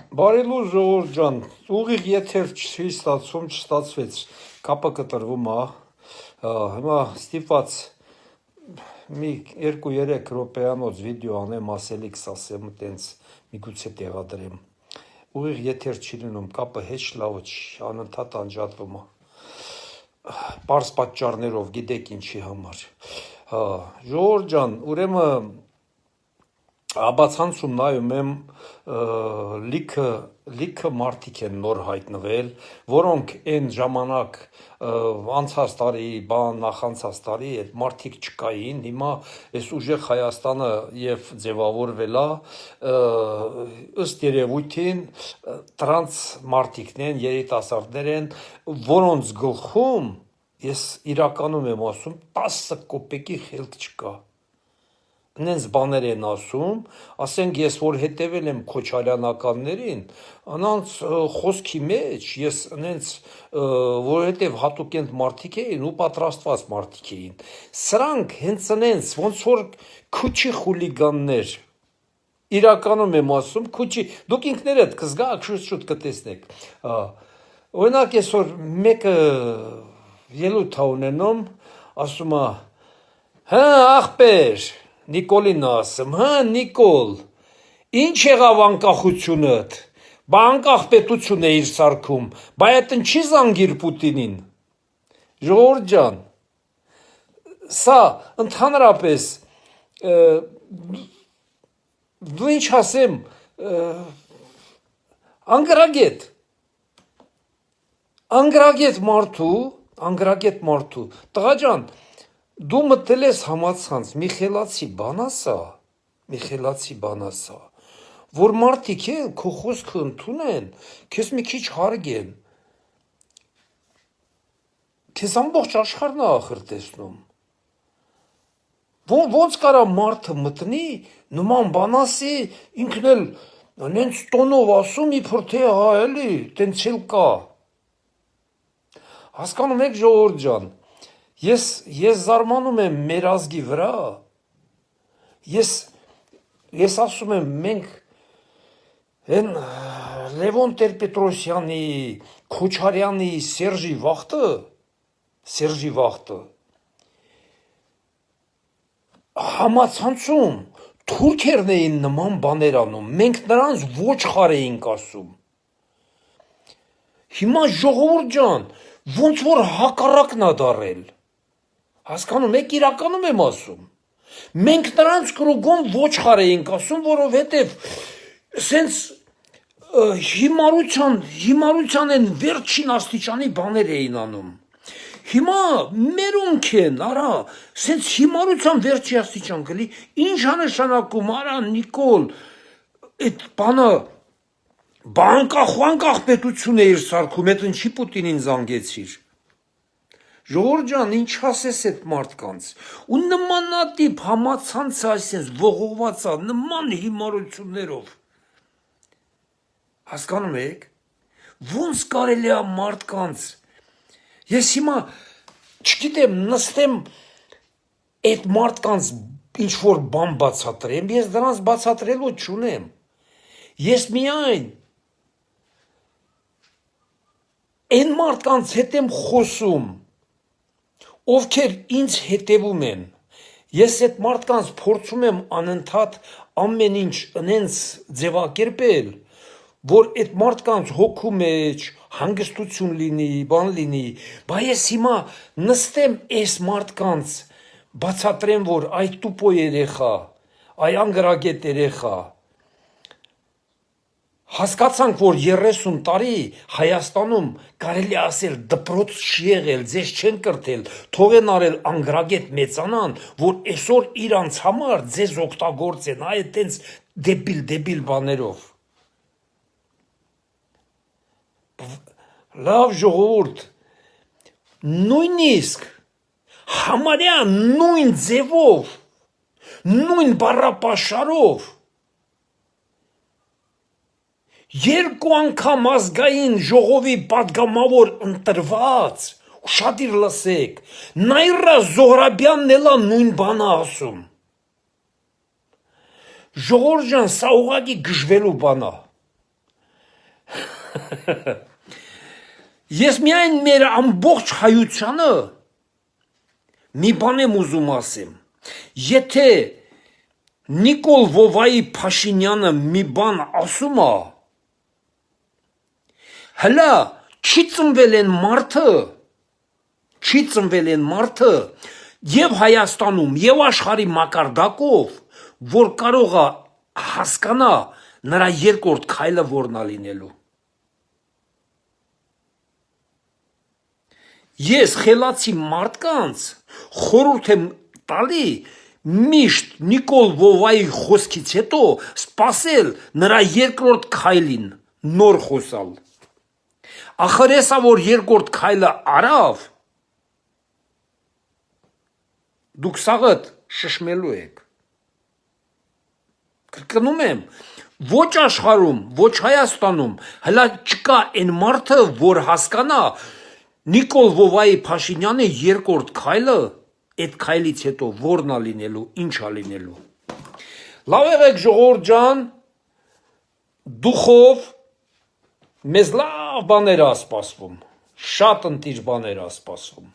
Բարելու ժողովուրդ ջան, ուղիղ եթեր չի ստացվում, չստացվեց, կապը կտրվում է, հիմա ստիպված մի 2-3 րոպեանոց վիդեո անեմ, ասելիքս ասեմ, տենց միգուցե տեղադրեմ, ուղիղ եթեր չի լինում, կապը հեչ լավ չի, անընդհատ անջատվում է, պարզ պատճառներով, գիտեք ինչի համար, ժողովուրդ ջան, ուրեմն Աբացանցում նայում եմ լիքը մարդիկ են նոր հայտնվել, որոնք այն ժամանակ անցած տարի, նախանցած տարի այդ մարդիկ չկային, հիմա այս ուժեղ Հայաստանը եւ ձևավորվել է, ըստ երևույթին տրանս մարդիկն են, երիտասարդներ են, որոնց գլխում ես իրականում եմ ասում 10 կոպեկի խելք չկա։ Նենց բաներ են ասում, ասենք ես որ հետևել եմ քոչարյանականներին, անոնց խոսքի մեջ ես նենց որովհետև հատուկ են մարդիկ էին ու պատրաստված մարդիկ էին։ Սրանք հենց նենց ոնց որ քուչի խուլիգաններ։ Իրականում եմ ասում, քուչի, դուք ինքներդ կզգաք շուտ կտեսնեք։ Օրինակ այսօր մեկը ելույթ է ունենում, ասում է. «Հա, ախպեր, Նիկոլին ասում, հա Նիկոլ, ինչ եղավ անկախությունդ, բա անկախ պետություն է իր սարքում, բա այդ չի զանգիր Պուտինին, ժողովուրդ ջան, սա ընդհանրապես, դու ինչ ասեմ, անգրագետ մարդու, տղա ջան, դու մտել ես համացանց, մի խելացի բան ասա, որ մարդիկ էլ քո խոսքը ընդունեն, քեզ մի քիչ հարգեն, քեզ ամբողջ աշխարհն է ախր տեսնում, ոնց կարա մարդը մտնի, նման բան ասի, ինքն էլ նենց տոնով ասում, իբր թե հա էլի, տենց էլ կա, հասկանում եք ժողովուրդ ջան, Ես զարմանում եմ մեր ազգի վրա, ես ասում եմ մենք են Լևոն Տեր-Պետրոսյանի, Քոչարյանի, Սերժի վախտը, համացանցում թուրքերն էին նման բաներ անում, մենք նրանց ոչխար էինք ասում, հիմա ժողովուրդ ջան, ոնց որ հակառակն է դարել, Հասկանում եք իրականում եմ ասում, մենք նրանց կրուգոն ոչխար էինք ասում, որովհետև սենց հիմարության են վերջին աստիճանի բաներ էին անում, հիմա մերոնք են, արա, սենց հիմարության վերջի աստիճան կլի, ինչ անշանակում, արա Նիկոլ, այդ բանը, բանկախ պետություն է իր սարքում, այդ ինչի Պուտինին զանգեցիր, Ժողովուրդ ջան, ինչ ասես այդ մարդկանց, ու նմանատիպ համացանցը այսպես ողողված է, նման հիմարություններով, հասկանում եք, ոնց կարելի է մարդկանց, ես հիմա, չգիտեմ, նստեմ այդ մարդկանց ինչ-որ բան բացատրեմ, ես դրանց բացատրելու չունեմ, ես միայն այն մարդկանց հետ եմ խոսում, ովքեր ինձ հետևում են, ես այդ մարդկանց փորձում եմ անընդհատ ամեն ինչ ընենց ձևակերպել, որ այդ մարդկանց հոգու մեջ հանգստություն լինի, բան լինի, բա ես հիմա նստեմ այս մարդկանց, բացատրեմ, որ այ տուպո երեխա, այ անգրագետ երեխա, Հասկացանք, որ 30 տարի Հայաստանում կարելի ասել դպրոց չի եղել, ձեզ չեն կրթել, թող են արել անգրագետ մեծանան, որ այսօր իրանց համար ձեզ օգտագործեն, այդ տենց դեբիլ բաներով։ Լավ ժողովուրդ, նույնիսկ համարյա նույն ձևով, նույն բառապաշարով Երկու անգամ ազգային ժողովի պատգամավոր ընտրված, ուշադիր լսեք, Նաիրա Զոհրաբյանն էլ նույն բանը ասում։ Ժողովուրդ ջան, սա ուղղակի գժվելու բան է։ Ես միայն մեր ամբողջ հայությանը մի բան եմ ուզում ասեմ, եթե Նիկոլ Վովայի Փաշինյանը մի բան ասում է, հլա չի ծնվել են մարդը եւ Հայաստանում եւ աշխարհի մակարդակով, որ կարող է հասկանա նրա երկրորդ քայլը որն է լինելու։ Ես խելացի մարդկանց խորհուրդ եմ տալի միշտ Նիկոլ Վովայի խոսքից հետո սպասել նրա երկրորդ քայլին, նոր խոսալ։ Ախր հեսա որ երկրորդ քայլը արավ, դուք սաղդ շշմելու եք։ Կրկնում եմ, ոչ աշխարհում, ոչ Հայաստանում, հլա չկա այն մարդը, որ հասկանա Նիկոլ Վովայի Փաշինյանի երկրորդ քայլը, այդ քայլից հետո որն է լինելու, ինչ է լինելու։ Լավ եղեք ժողովուրդ ջան, դուխով մեզ լավ բաներ է սպասվում, շատ ընտիր բաներ է սպասվում։